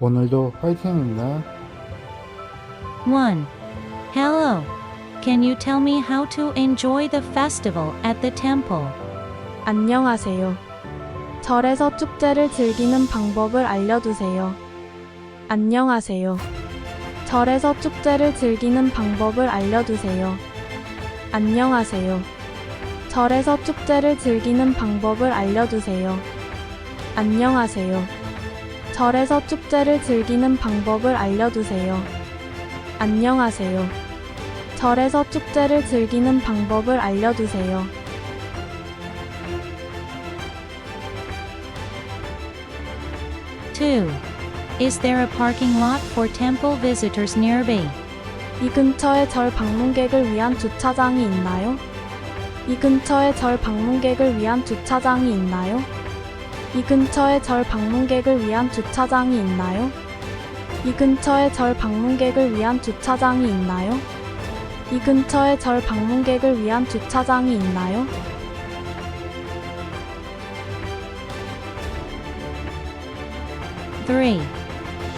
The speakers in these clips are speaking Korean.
오늘도 화이팅입니다. 1. Hello. Can you tell me how to enjoy the festival at the temple? 안녕하세요. 절에서 축제를 즐기는 방법을 알려주세요. 안녕하세요. 절에서 축제를 즐기는 방법을 알려주세요. 안녕하세요. 절에서 축제를 즐기는 방법을 알려주세요. 안녕하세요. 절에서 축제를 즐기는 방법을 알려주세요. 안녕하세요. 절에서 축제를 즐기는 방법을 알려주세요. 2. Is there a parking lot for temple visitors nearby? 이 근처에 절 방문객을 위한 주차장이 있나요? 이 근처에 절 방문객을 위한 주차장이 있나요? 이 근처에 절 방문객을 위한 주차장이 있나요? 이 근처에 절 방문객을 위한 주차장이 있나요? 이 근처에 절 방문객을 위한 주차장이 있나요? 3.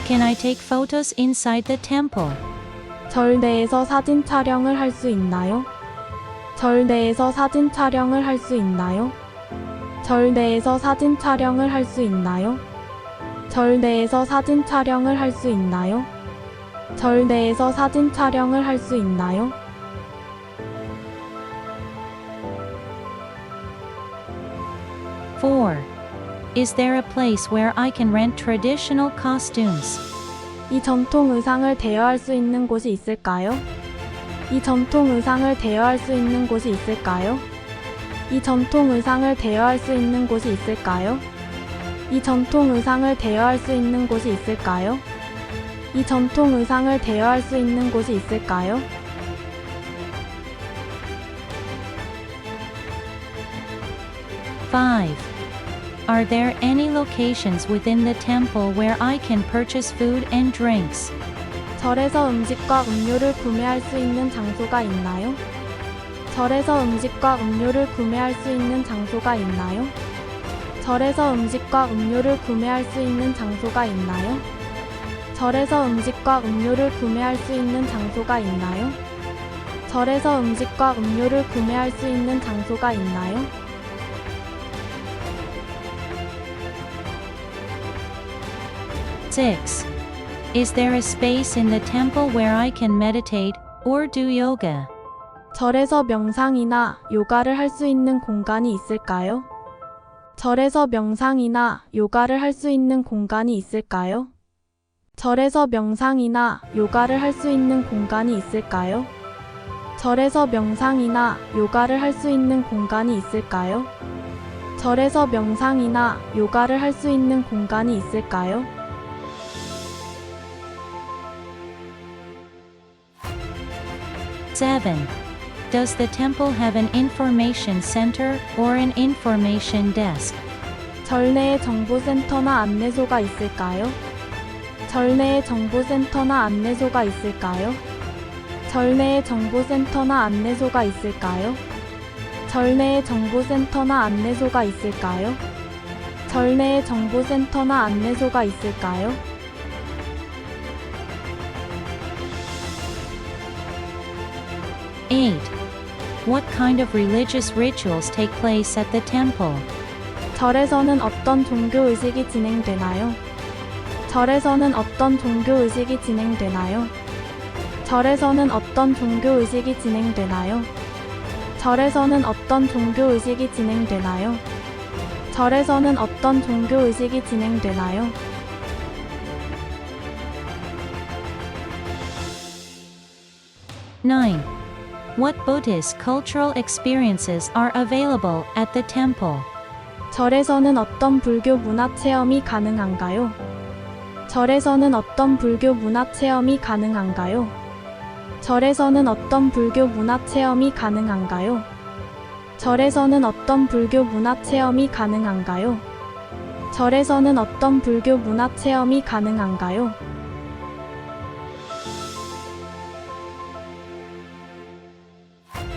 Can I take photos inside the temple? 절 내에서 사진 촬영을 할 수 있나요? 절 내에서 사진 촬영을 할 수 있나요? 절 내에서 사진 촬영을 할 수 있나요? 절 내에서 사진 촬영을 할 수 있나요? 절 내에서 사진 촬영을 할 수 있나요? 4. Is there a place where I can rent traditional costumes? 이 전통 의상을 대여할 수 있는 곳이 있을까요? 이 전통 의상을 대여할 수 있는 곳이 있을까요? 이 전통 의상을 대여할 수 있는 곳이 있을까요? 이 전통 의상을 대여할 수 있는 곳이 있을까요? 이 전통 의상을 대여할 수 있는 곳이 있을까요? 5. Are there any locations within the temple where I can purchase food and drinks? 절에서 음식과 음료를 구매할 수 있는 장소가 있나요? 절에서 음식과 음료를 구매할 수 있는 장소가 있나요? 절에서 음식과 음료를 구매할 수 있는 장소가 있나요? 절에서 음식과 음료를 구매할 수 있는 장소가 있나요? 절에서 음식과 음료를 구매할 수 있는 장소가 있나요? 6. Is there a space in the temple where I can meditate or do yoga? 절에서 명상이나 요가를 할 수 있는 공간이 있을까요? 절에서 명상이나 요가를 할 수 있는 공간이 있을까요? 절에서 명상이나 요가를 할 수 있는 공간이 있을까요? 절에서 명상이나 요가를 할 수 있는 공간이 있을까요? 절에서 명상이나 요가를 할 수 있는 공간이 있을까요? 7. Does the temple have an information center or an information desk? 절 내에 정보센터나 안내소가 있을까요? 절 내에 정보센터나 안내소가 있을까요? 절 내에 정보센터나 안내소가 있을까요? 절 내에 정보센터나 안내소가 있을까요? 절 내에 정보센터나 안내소가 있을까요? 8. What kind of religious rituals take place at the temple? 절에서는 어떤 종교 의식이 진행되나요? 절에서는 어떤 종교 의식이 진행되나요? 절에서는 어떤 종교 의식이 진행되나요? 절에서는 어떤 종교 의식이 진행되나요? 절에서는 어떤 종교 의식이 진행되나요? 9. What Buddhist cultural experiences are available at the temple? 절에서는 어떤 불교 문화 체험이 가능한가요? 절에서는 어떤 불교 문화 체험이 가능한가요? 절에서는 어떤 불교 문화 체험이 가능한가요? 절에서는 어떤 불교 문화 체험이 가능한가요? 절에서는 어떤 불교 문화 체험이 가능한가요?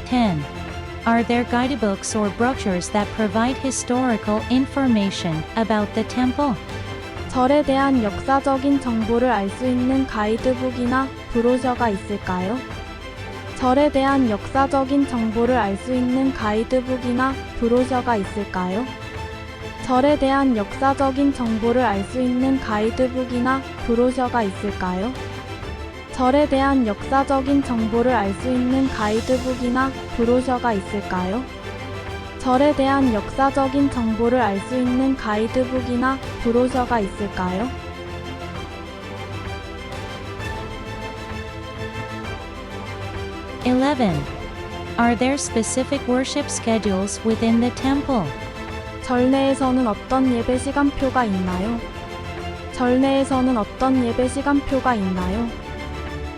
10. Are there guidebooks or brochures that provide historical information about the temple? 절에 대한 역사적인 정보를 알 수 있는 가이드북이나 브로셔가 있을까요? 절에 대한 역사적인 정보를 알 수 있는 가이드북이나 브로셔가 있을까요? 절에 대한 역사적인 정보를 알 수 있는 가이드북이나 브로셔가 있을까요? 절에 대한 역사적인 정보를 알 수 있는 가이드북이나 브로셔가 있을까요? 절에 대한 역사적인 정보를 알 수 있는 가이드북이나 브로셔가 있을까요? Are there specific worship schedules within the temple? 절 내에서는 어떤 예배 시간표가 있나요? 절 내에서는 어떤 예배 시간표가 있나요?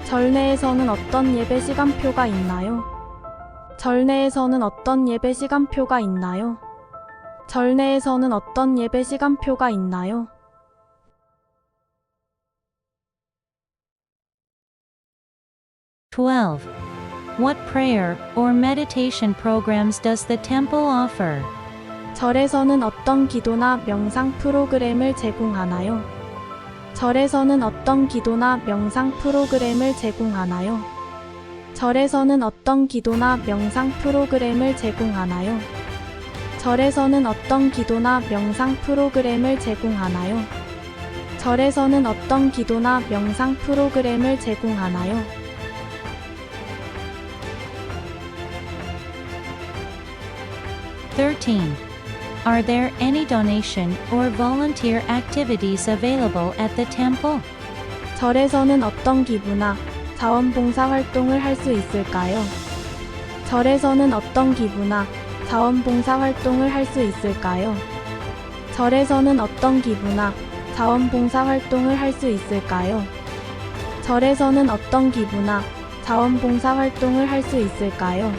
절 내에서는 어떤 예배 시간표가 있나요? 절 내에서는 어떤 예배 시간표가 있나요? 절 내에서는 어떤 예배 시간표가 있나요? 12. What prayer or meditation programs does the temple offer? 절에서는 어떤 기도나 명상 프로그램을 제공하나요? 절에서는 어떤 기도나 명상 프로그램을 제공하나요? 절에서는 어떤 기도나 명상 프로그램을 제공하나요? 절에서는 어떤 기도나 명상 프로그램을 제공하나요? 절에서는 어떤 기도나 명상 프로그램을 제공하나요? 13. Are there any donation or volunteer activities available at the temple? 절에서는 어떤 기부나 자원봉사 활동을 할 수 있을까요? 절에서는 어떤 기부나 자원봉사 활동을 할 수 있을까요? 절에서는 어떤 기부나 자원봉사 활동을 할 수 있을까요? 절에서는 어떤 기부나 자원봉사 활동을 할 수 있을까요?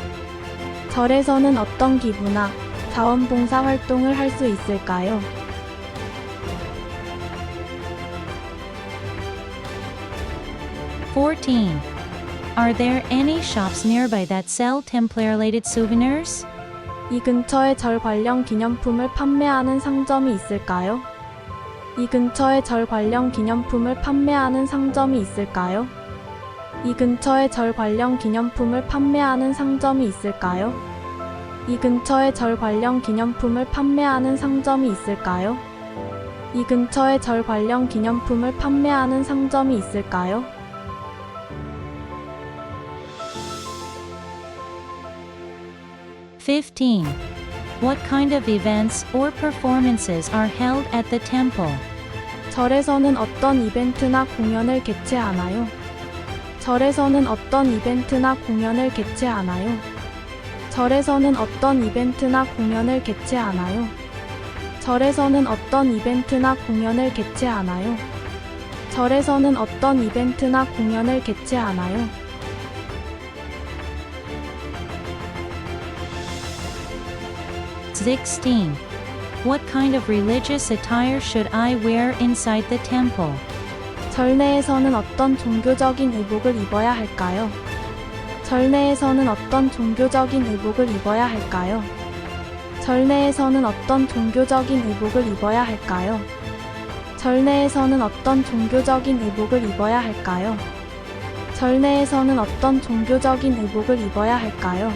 절에서는 어떤 기부나 자원봉사 활동을 할 수 있을까요? 14. Are there any shops nearby that sell Templar-related souvenirs? 이 근처에 절 관련 기념품을 판매하는 상점이 있을까요? 이 근처에 절 관련 기념품을 판매하는 상점이 있을까요? 이 근처에 절 관련 기념품을 판매하는 상점이 있을까요? 이 근처에 절 관련 기념품을 판매하는 상점이 있을까요? 이 근처에 절 관련 기념품을 판매하는 상점이 있을까요? 15. What kind of events or performances are held at the temple? 절에서는 어떤 이벤트나 공연을 개최하나요? 절에서는 어떤 이벤트나 공연을 개최하나요? 절에서는 어떤 이벤트나 공연을 개최하나요? 절에서는 어떤 이벤트나 공연을 개최하나요? 절에서는 어떤 이벤트나 공연을 개최하나요? 16. What kind of religious attire should I wear inside the temple? 절 내에서는 어떤 종교적인 의복을 입어야 할까요? 절 내에서는 어떤 종교적인 의복을 입어야 할까요? 절 내에서는 어떤 종교적인 의복을 입어야 할까요? 절 내에서는 어떤 종교적인 의복을 입어야 할까요? 절 내에서는 어떤 종교적인 의복을 입어야 할까요?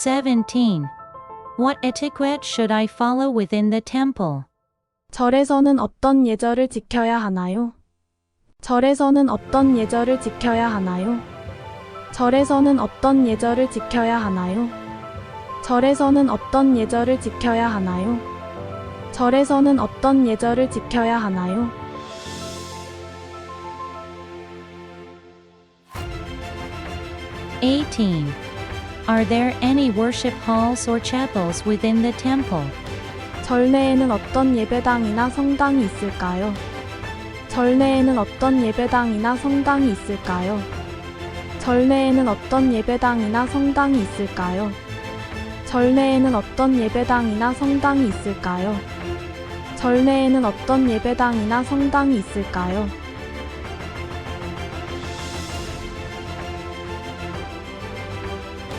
17. What etiquette should I follow within the temple? 절에서는 어떤 예절을 지켜야 하나요? 절에서는 어떤 예절을 지켜야 하나요? 절에서는 어떤 예절을 지켜야 하나요? 절에서는 어떤 예절을 지켜야 하나요? 절에서는 어떤 예절을 지켜야 하나요? 18. Are there any worship halls or chapels within the temple? 절 내에는 어떤 예배당이나 성당이 있을까요? 절 내에는 어떤 예배당이나 성당이 있을까요? 절 내에는 어떤 예배당이나 성당이 있을까요? 절 내에는 어떤 예배당이나 성당이 있을까요? 절 내에는 어떤 예배당이나 성당이 있을까요?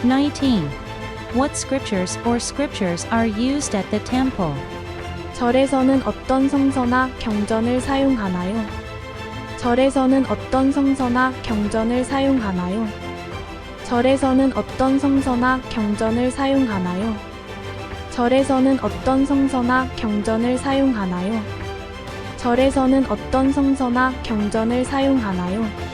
19. What scriptures are used at the temple? 절에서는 어떤 성서나 경전을 사용하나요? 절에서는 어떤 성서나 경전을 사용하나요? 절에서는 어떤 성서나 경전을 사용하나요? 절에서는 어떤 성서나 경전을 사용하나요? 절에서는 어떤 성서나 경전을 사용하나요?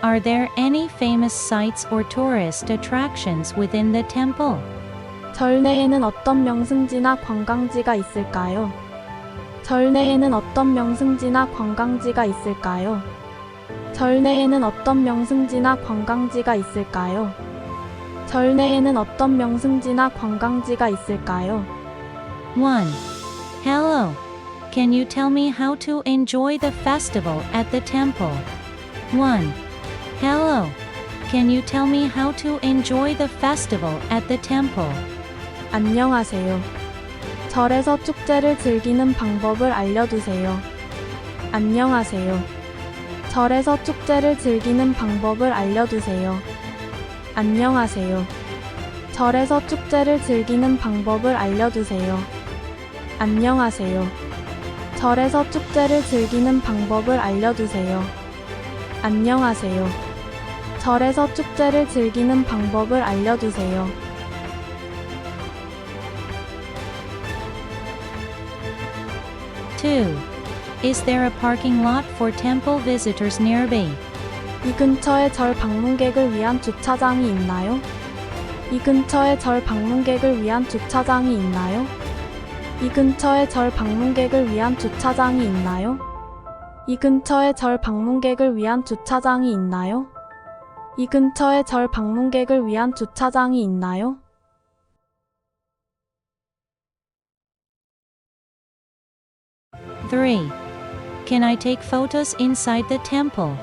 Are there any famous sites or tourist attractions within the temple? 절 내에는 어떤 명승지나 관광지가 있을까요? 절 내에는 어떤 명승지나 관광지가 있을까요? 절 내에는 어떤 명승지나 관광지가 있을까요? 절 내에는 어떤 명승지나 관광지가 있을까요? 1. Hello. Can you tell me how to enjoy the festival at the temple? 1. Hello. Can you tell me how to enjoy the festival at the temple? 안녕하세요. 절에서 축제를 즐기는 방법을 알려주세요. 안녕하세요. 절에서 축제를 즐기는 방법을 알려주세요. 안녕하세요. 절에서 축제를 즐기는 방법을 알려주세요. 안녕하세요. 절에서 축제를 즐기는 방법을 알려주세요. 안녕하세요. 절에서 축제를 즐기는 방법을 알려주세요. 2. Is there a parking lot for temple visitors nearby? 이 근처에 절 방문객을 위한 주차장이 있나요? 이 근처에 절 방문객을 위한 주차장이 있나요? 이 근처에 절 방문객을 위한 주차장이 있나요? 이 근처에 절 방문객을 위한 주차장이 있나요? 이 근처에 절 방문객을 위한 주차장이 있나요? 3. Can I take photos inside the temple?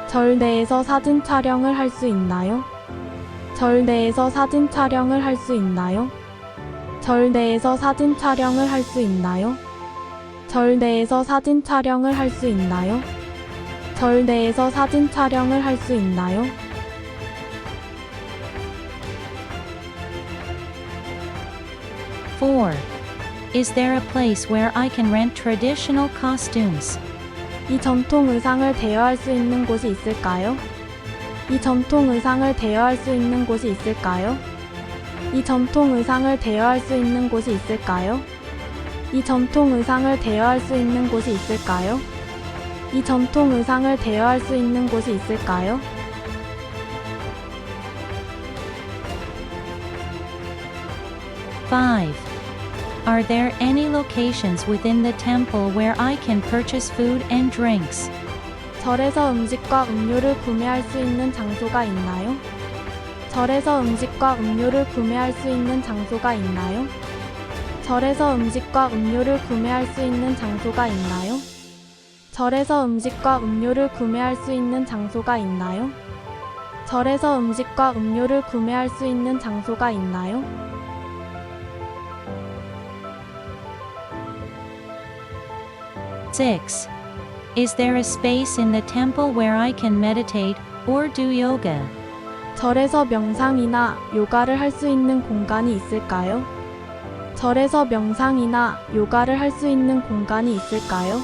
절 내에서 사진 촬영을 할 수 있나요? 절 내에서 사진 촬영을 할 수 있나요? 절 내에서 사진 촬영을 할 수 있나요? 절 내에서 사진 촬영을 할 수 있나요? 절 내에서 사진 촬영을 할 수 있나요? 4. Is there a place where I can rent traditional costumes? 이 전통 의상을 대여할 수 있는 곳이 있을까요? 이 전통 의상을 대여할 수 있는 곳이 있을까요? 이 전통 의상을 대여할 수 있는 곳이 있을까요? 이 전통 의상을 대여할 수 있는 곳이 있을까요? 이 전통 의상을 대여할 수 있는 곳이 있을까요? 5. Are there any locations within the temple where I can purchase food and drinks? 절에서 음식과 음료를 구매할 수 있는 장소가 있나요? 절에서 음식과 음료를 구매할 수 있는 장소가 있나요? 절에서 음식과 음료를 구매할 수 있는 장소가 있나요? 절에서 음식과 음료를 구매할 수 있는 장소가 있나요? 절에서 음식과 음료를 구매할 수 있는 장소가 있나요? 6. Is there a space in the temple where I can meditate or do yoga? 절에서 명상이나 요가를 할 수 있는 공간이 있을까요? 절에서 명상이나 요가를 할 수 있는 공간이 있을까요?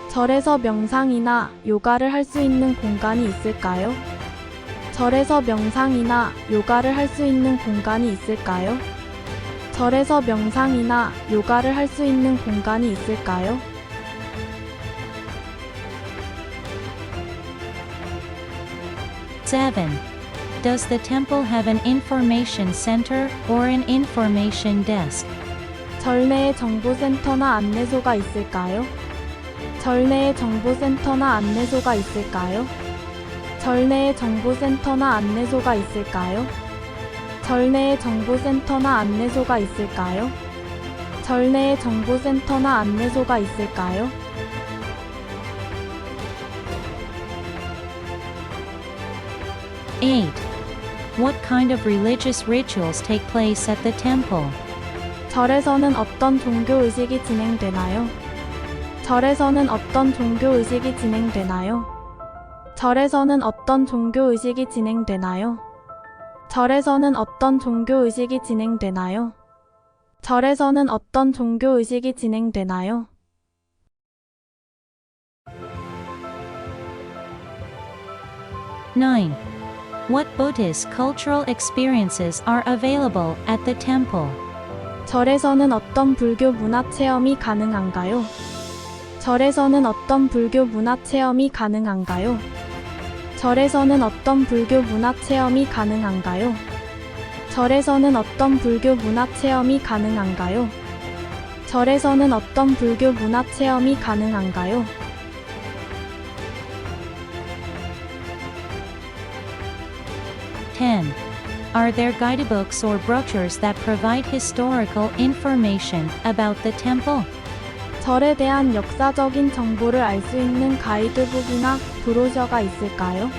절에서 명상이나 요가를 할 수 있는 공간이 있을까요? 절에서 명상이나 요가를 할 수 있는 공간이 있을까요? 절에서 명상이나 요가를 할 수 있는 공간이 있을까요? 7. Does the temple have an information center or an information desk? 절 내에 정보센터나 안내소가 있을까요? 절 내에 정보센터나 안내소가 있을까요? 절 내에 정보센터나 안내소가 있을까요? 절 내에 정보센터나 안내소가 있을까요? 절 내에 정보센터나 안내소가 있을까요? 8. What kind of religious rituals take place at the temple? 절에서는 어떤 종교 의식이 진행되나요? 절에서는 어떤 종교 의식이 진행되나요? 절에서는 어떤 종교의식이 진행되나요? 절에서는 어떤 종교의식이 진행되나요? 절에서는 어떤 종교의식이 진행되나요? 9. What Buddhist cultural experiences are available at the temple? 절에서는 어떤 불교 문화 체험이 가능한가요? 절에서는 어떤 불교 문화 체험이 가능한가요? 절에서는 어떤 불교 문화 체험이 가능한가요? 절에서는 어떤 불교 문화 체험이 가능한가요? 절에서는 어떤 불교 문화 체험이 가능한가요? 10. Are there guidebooks or brochures that provide historical information about the temple? 절에 대한 역사적인 정보를 알 수 있는 가이드북이나 브로셔가 있을까요?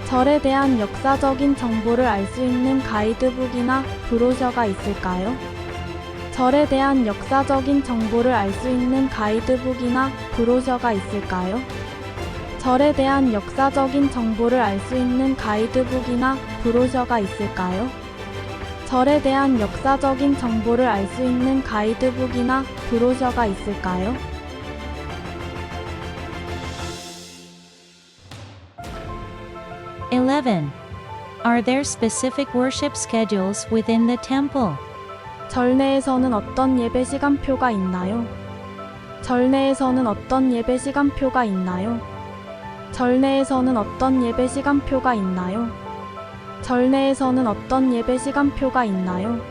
절에 대한 역사적인 정보를 알 수 있는 가이드북이나 브로셔가 있을까요? 절에 대한 역사적인 정보를 알 수 있는 가이드북이나 브로셔가 있을까요? 절에 대한 역사적인 정보를 알 수 있는 가이드북이나 브로셔가 있을까요? 절에 대한 역사적인 정보를 알 수 있는 가이드북이나 브로셔가 있을까요? 11. Are there specific worship schedules within the temple? 절 내에서는 어떤 예배 시간표가 있나요? 절 내에서는 어떤 예배 시간표가 있나요? 절 내에서는 어떤 예배 시간표가 있나요? 절 내에서는 어떤 예배 시간표가 있나요?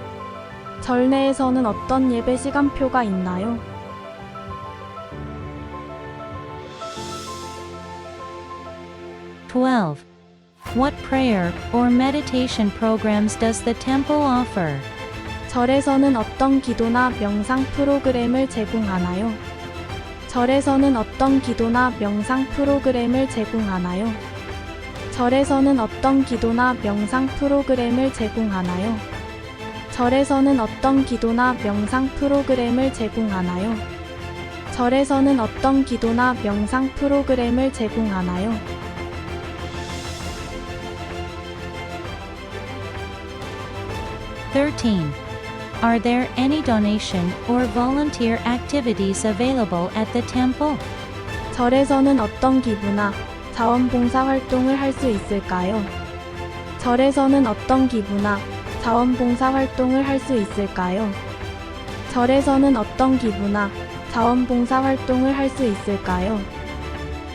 절 내에서는 어떤 예배 시간표가 있나요? 12. What prayer or meditation programs does the temple offer? 절에서는 어떤 기도나 명상 프로그램을 제공하나요? 절에서는 어떤 기도나 명상 프로그램을 제공하나요? 절에서는 어떤 기도나 명상 프로그램을 제공하나요? 절에서는 어떤 기도나 명상 프로그램을 제공하나요? 절에서는 어떤 기도나 명상 프로그램을 제공하나요? 13. Are there any donation or volunteer activities available at the temple? 절에서는 어떤 기부나 자원봉사 활동을 할 수 있을까요? 절에서는 어떤 기부나 자원봉사 활동을 할 수 있을까요? 절에서는 어떤 기부나 자원봉사 활동을 할 수 있을까요?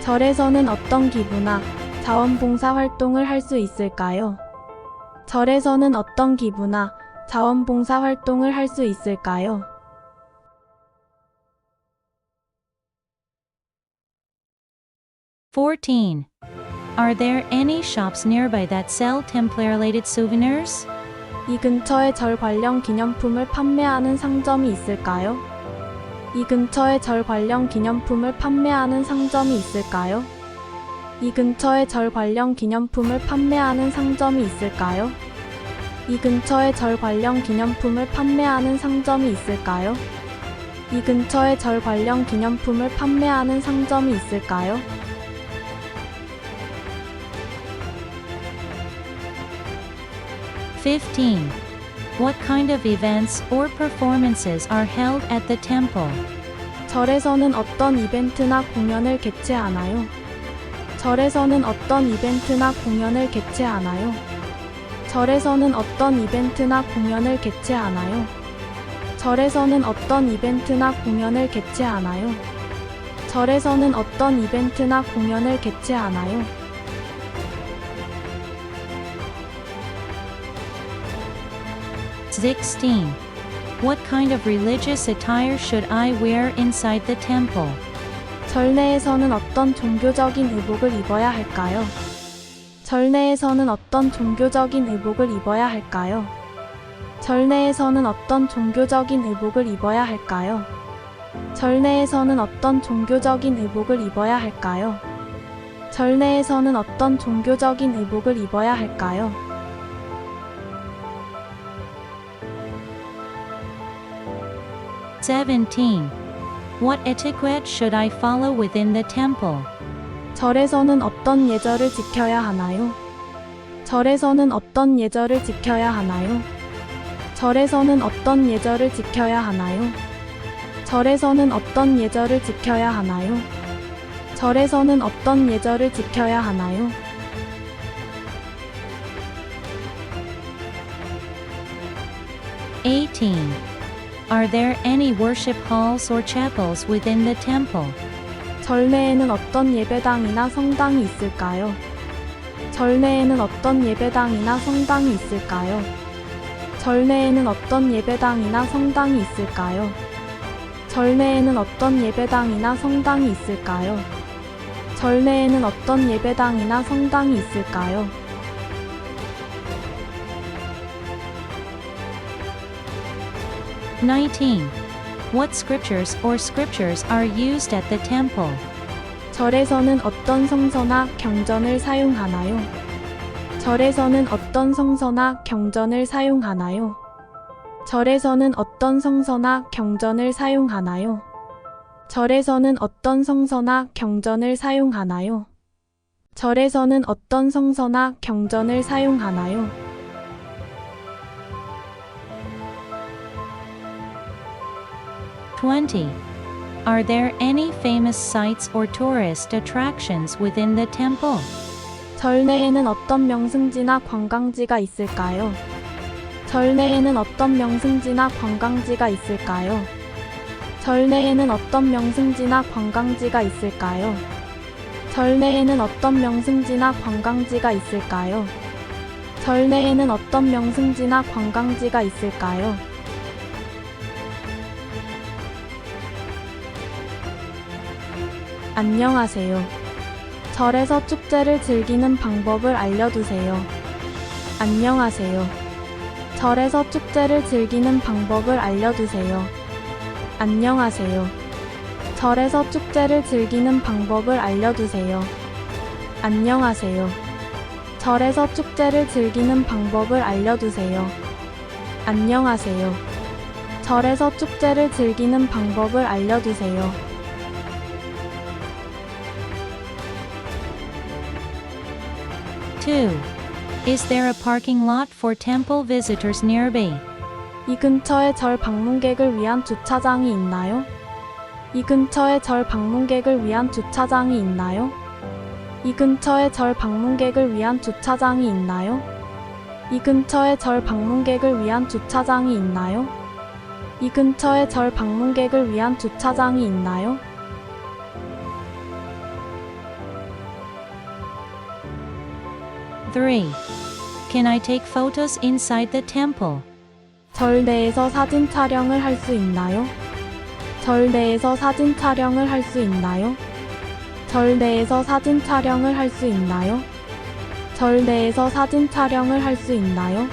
절에서는 어떤 기부나 자원봉사 활동을 할 수 있을까요? 절에서는 어떤 기부나 자원봉사 활동을 할 수 있을까요? 14. Are there any shops nearby that sell temple-related souvenirs? 이 근처에 절 관련 기념품을 판매하는 상점이 있을까요? 이 근처에 절 관련 기념품을 판매하는 상점이 있을까요? 이 근처에 절 관련 기념품을 판매하는 상점이 있을까요? 이 근처에 절 관련 기념품을 판매하는 상점이 있을까요? 이 근처에 절 관련 기념품을 판매하는 상점이 있을까요? 15. What kind of events or performances are held at the temple? 절에서는 어떤 이벤트나 공연을 개최하나요? 절에서는 어떤 이벤트나 공연을 개최하나요? 절에서는 어떤 이벤트나 공연을 개최하나요? 절에서는 어떤 이벤트나 공연을 개최하나요? 절에서는 어떤 이벤트나 공연을 개최하나요? 16. What kind of religious attire should I wear inside the temple? 절 내에서는 어떤 종교적인 의복을 입어야 할까요? 절 내에서는 어떤 종교적인 의복을 입어야 할까요? 절 내에서는 어떤 종교적인 의복을 입어야 할까요? 절 내에서는 어떤 종교적인 의복을 입어야 할까요? 절 내에서는 어떤 종교적인 의복을 입어야 할까요? 17. What etiquette should I follow within the temple? 절에서는 어떤 예절을 지켜야 하나요? 절에서는 어떤 예절을 지켜야 하나요? 절에서는 어떤 예절을 지켜야 하나요? 절에서는 어떤 예절을 지켜야 하나요? 절에서는 어떤 예절을 지켜야 하나요? (18) Are there any worship halls or chapels within the temple? 절 내에는 어떤 예배당이나 성당이 있을까요? 절 내에는 어떤 예배당이나 성당이 있을까요? 절 내에는 어떤 예배당이나 성당이 있을까요? 절 내에는 어떤 예배당이나 성당이 있을까요? 절 내에는 어떤 예배당이나 성당이 있을까요? (19) What scriptures or scriptures are used at the temple? 절에서는 어떤 성서나 경전을 사용하나요? 절에서는 어떤 성서나 경전을 사용하나요? 절에서는 어떤 성서나 경전을 사용하나요? 절에서는 어떤 성서나 경전을 사용하나요? 절에서는 어떤 성서나 경전을 사용하나요? (20) Are there any famous sites or tourist attractions within the temple? 절 내에는 어떤 명승지나 관광지가 있을까요? 절 내에는 어떤 명승지나 관광지가 있을까요? 절 내에는 어떤 명승지나 관광지가 있을까요? 절 내에는 어떤 명승지나 관광지가 있을까요? 절 내에는 어떤 명승지나 관광지가 있을까요? 안녕하세요. 절에서 축제를 즐기는 방법을 알려주세요. 안녕하세요. 절에서 축제를 즐기는 방법을 알려주세요. 안녕하세요. 절에서 축제를 즐기는 방법을 알려주세요. 안녕하세요. 절에서 축제를 즐기는 방법을 알려주세요. 안녕하세요. 절에서 축제를 즐기는 방법을 알려주세요. (2) Is there a parking lot for temple visitors nearby? 이 근처에 절 방문객을 위한 주차장이 있나요? 이 근처에 절 방문객을 위한 주차장이 있나요? 이 근처에 절 방문객을 위한 주차장이 있나요? 이 근처에 절 방문객을 위한 주차장이 있나요? 이 근처에 절 방문객을 위한 주차장이 있나요? (3) Can I take photos inside the temple? 절 내에서 사진 촬영을 할 수 있나요? 절 내에서 사진 촬영을 할 수 있나요? 절 내에서 사진 촬영을 할 수 있나요? 절 내에서 사진 촬영을 할 수 있나요?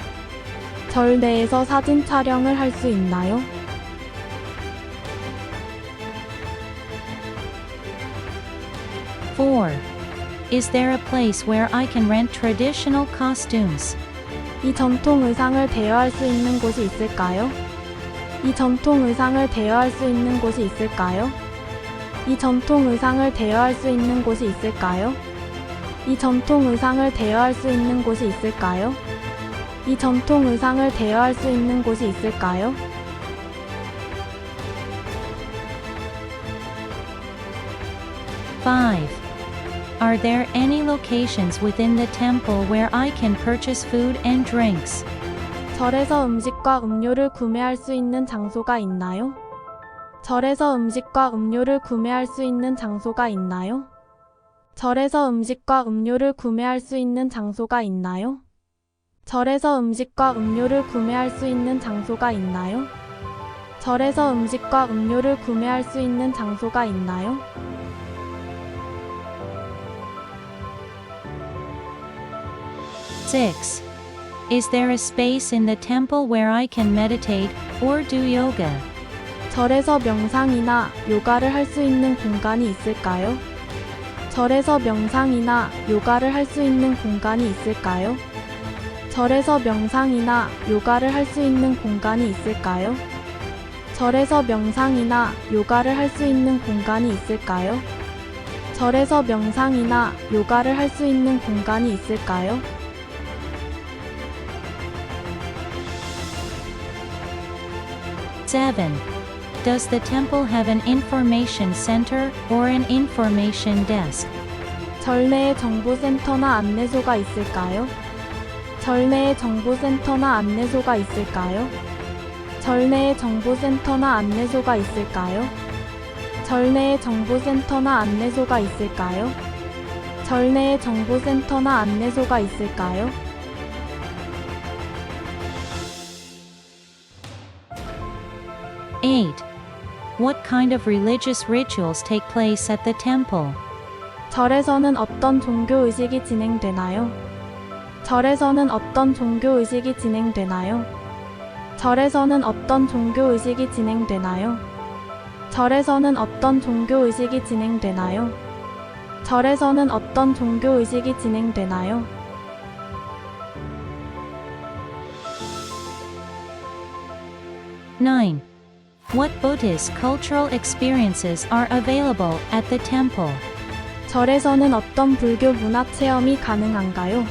절 내에서 사진 촬영을 할 수 있나요? (4) Is there a place where I can rent traditional costumes? 이 전통 의상을 대여할 수 있는 곳이 있을까요? 이 전통 의상을 대여할 수 있는 곳이 있을까요? 이 전통 의상을 대여할 수 있는 곳이 있을까요? 이 전통 의상을 대여할 수 있는 곳이 있을까요? 이 전통 의상을 대여할 수 있는 곳이 있을까요? (5) Are there any locations within the temple where I can purchase food and drinks? 절에서 음식과 음료를 구매할 수 있는 장소가 있나요? 절에서 음식과 음료를 구매할 수 있는 장소가 있나요? 절에서 음식과 음료를 구매할 수 있는 장소가 있나요? 절에서 음식과 음료를 구매할 수 있는 장소가 있나요? 절에서 음식과 음료를 구매할 수 있는 장소가 있나요? (6) Is there a space in the temple where I can meditate or do yoga? 절에서 명상이나 요가를 할 수 있는 공간이 있을까요? 절에서 명상이나 요가를 할 수 있는 공간이 있을까요? 절에서 명상이나 요가를 할 수 있는 공간이 있을까요? 절에서 명상이나 요가를 할 수 있는 공간이 있을까요? 절에서 명상이나 요가를 할 수 있는 공간이 있을까요? 7. Does the temple have an information center or an information desk? 절 내에 정보센터나 안내소가 있을까요? 절 내에 정보센터나 안내소가 있을까요? 절 내에 정보센터나 안내소가 있을까요? 절 내에 정보센터나 안내소가 있을까요? 절 내에 정보센터나 안내소가 있을까요? 8. What kind of religious rituals take place at the temple? 절에서는 어떤 종교 의식이 진행되나요? 절에서는 어떤 종교 의식이 진행되나요? 절에서는 어떤 종교 의식이 진행되나요? 절에서는 어떤 종교 의식이 진행되나요? 절에서는 어떤 종교 의식이 진행되나요? 9. What Buddhist cultural experiences are available at the temple? 절에서는 어떤 불교 문화 체험이 가능한가요?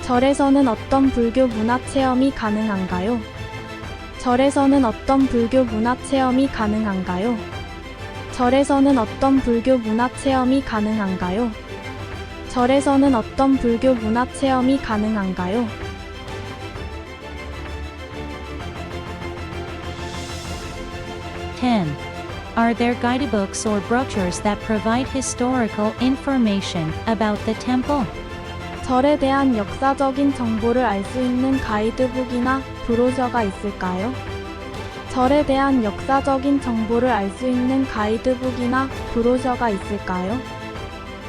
절에서는 어떤 불교 문화 체험이 가능한가요? 절에서는 어떤 불교 문화 체험이 가능한가요? 절에서는 어떤 불교 문화 체험이 가능한가요? 절에서는 어떤 불교 문화 체험이 가능한가요? 10. Are there guidebooks or brochures that provide historical information about the temple? 절에 대한 역사적인 정보를 알 수 있는 가이드북이나 브로셔가 있을까요? 절에 대한 역사적인 정보를 알 수 있는 가이드북이나 브로셔가 있을까요?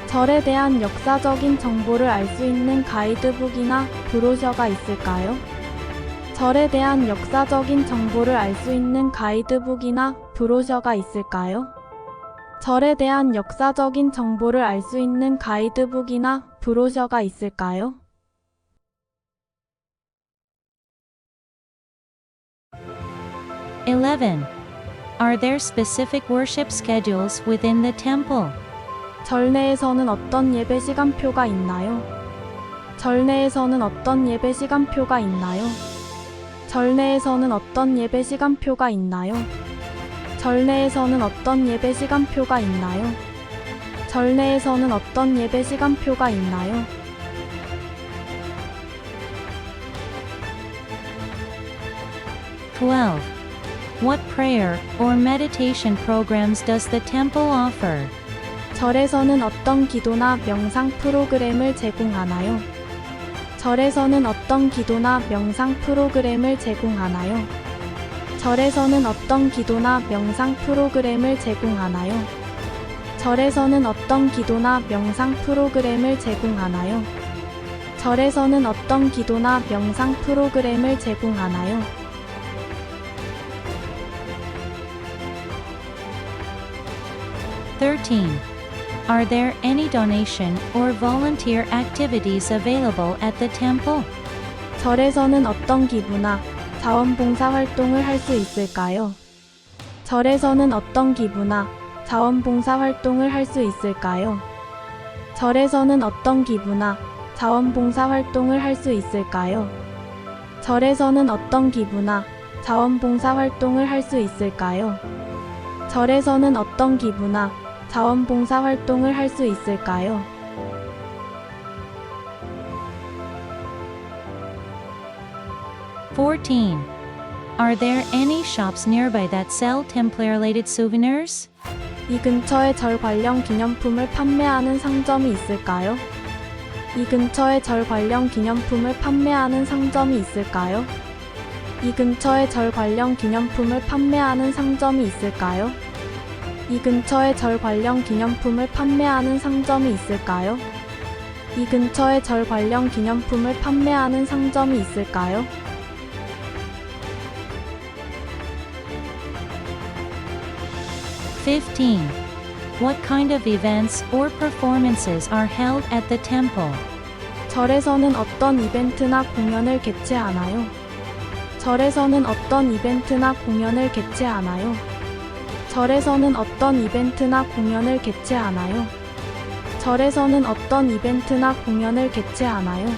절에 대한 역사적인 정보를 알 수 있는 가이드북이나 브로셔가 있을까요? 절에 대한 역사적인 정보를 알 수 있는 가이드북이나 브로셔가 있을까요? 절에 대한 역사적인 정보를 알 수 있는 가이드북이나 브로셔가 있을까요? 11. Are there specific worship schedules within the temple? 절 내에서는 어떤 예배 시간표가 있나요? 절 내에서는 어떤 예배 시간표가 있나요? 절 내에서는 어떤 예배 시간표가 있나요? 절 내에서는 어떤 예배 시간표가 있나요? 절 내에서는 어떤 예배 시간표가 있나요? 12. What prayer or meditation programs does the temple offer? 절에서는 어떤 기도나 명상 프로그램을 제공하나요? 절에서는 어떤 기도나 명상 프로그램을 제공하나요? 절에서는 어떤 기도나 명상 프로그램을 제공하나요? 절에서는 어떤 기도나 명상 프로그램을 제공하나요? 절에서는 어떤 기도나 명상 프로그램을 제공하나요? 13. Are there any donation or volunteer activities available at the temple? 절에서는 어떤 기부나 자원봉사 활동을 할 수 있을까요? 절에서는 어떤 기부나 자원봉사 활동을 할 수 있을까요? 절에서는 어떤 기부나 자원봉사 활동을 할 수 있을까요? 절에서는 어떤 기부나 자원봉사 활동을 할 수 있을까요? 절에서는 어떤 기부나 자원봉사 활동을 할 수 있을까요? 14. Are there any shops nearby that sell temple-related souvenirs? 이 근처에 절 관련 기념품을 판매하는 상점이 있을까요? 이 근처에 절 관련 기념품을 판매하는 상점이 있을까요? 이 근처에 절 관련 기념품을 판매하는 상점이 있을까요? 이 근처에 절 관련 기념품을 판매하는 상점이 있을까요? 이 근처에 절 관련 기념품을 판매하는 상점이 있을까요? 15. What kind of events or performances are held at the temple? 절에서는 어떤 이벤트나 공연을 개최하나요? 절에서는 어떤 이벤트나 공연을 개최하나요? 절에서는 어떤 이벤트나 공연을 개최하나요? 절에서는 어떤 이벤트나 공연을 개최하나요?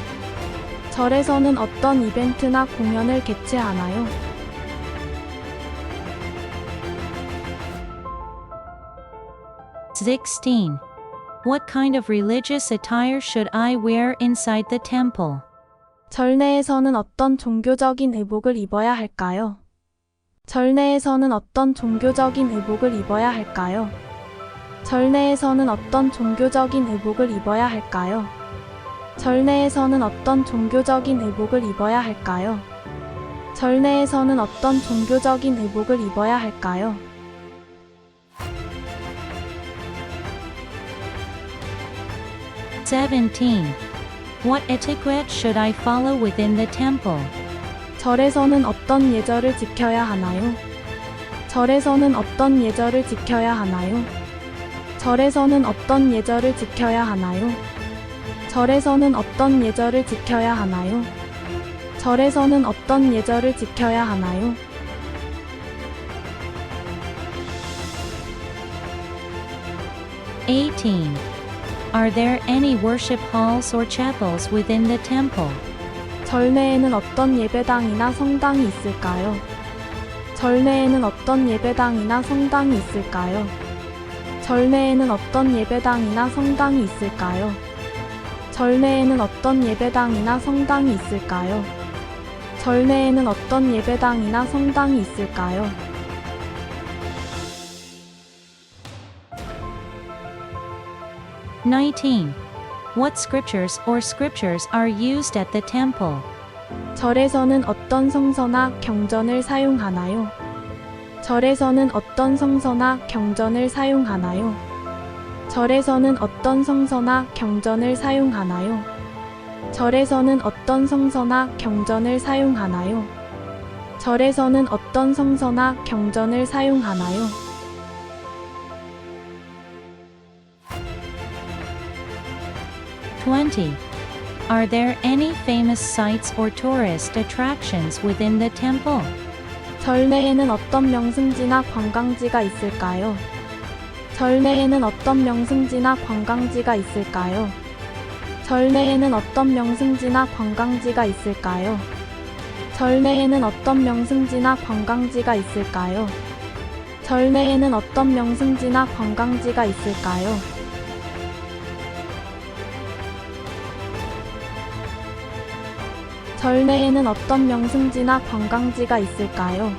절에서는 어떤 이벤트나 공연을 개최하나요? 16. What kind of religious attire should I wear inside the temple? 절 내에서는 어떤 종교적인 의복을 입어야 할까요? 절 내에서는 어떤 종교적인 의복을 입어야 할까요? 절 내에서는 어떤 종교적인 의복을 입어야 할까요? 절 내에서는 어떤 종교적인 의복을 입어야 할까요? 절 내에서는 어떤 종교적인 의복을 입어야 할까요? 17. What etiquette should I follow within the temple? 절에서는 어떤 예절을 지켜야 하나요? 절에서는 어떤 예절을 지켜야 하나요? 절에서는 어떤 예절을 지켜야 하나요? 절에서는 어떤 예절을 지켜야 하나요? 절에서는 어떤 예절을 지켜야 하나요? 18. Are there any worship halls or chapels within the temple? 절 내에는 어떤 예배당이나 성당이 있을까요? 절 내에는 어떤 예배당이나 성당이 있을까요? 절 내에는 어떤 예배당이나 성당이 있을까요? 절 내에는 어떤 예배당이나 성당이 있을까요? 절 내에는 어떤 예배당이나 성당이 있을까요? 19. What scriptures or scriptures are used at the temple? 절에서는 어떤 성서나 경전을 사용하나요? 절에서는 어떤 성서나 경전을 사용하나요? 절에서는 어떤 성서나 경전을 사용하나요? 절에서는 어떤 성서나 경전을 사용하나요? 절에서는 어떤 성서나 경전을 사용하나요? 20. Are there any famous sites or tourist attractions within the temple? 절 내에는 어떤 명승지나 관광지가 있을까요? 절 내에는 어떤 명승지나 관광지가 있을까요? 절 내에는 어떤 명승지나 관광지가 있을까요? 절 내에는 어떤 명승지나 관광지가 있을까요? 절 내에는 어떤 명승지나 관광지가 있을까요? '절 내에는 어떤 명승지나 관광지가 있을까요?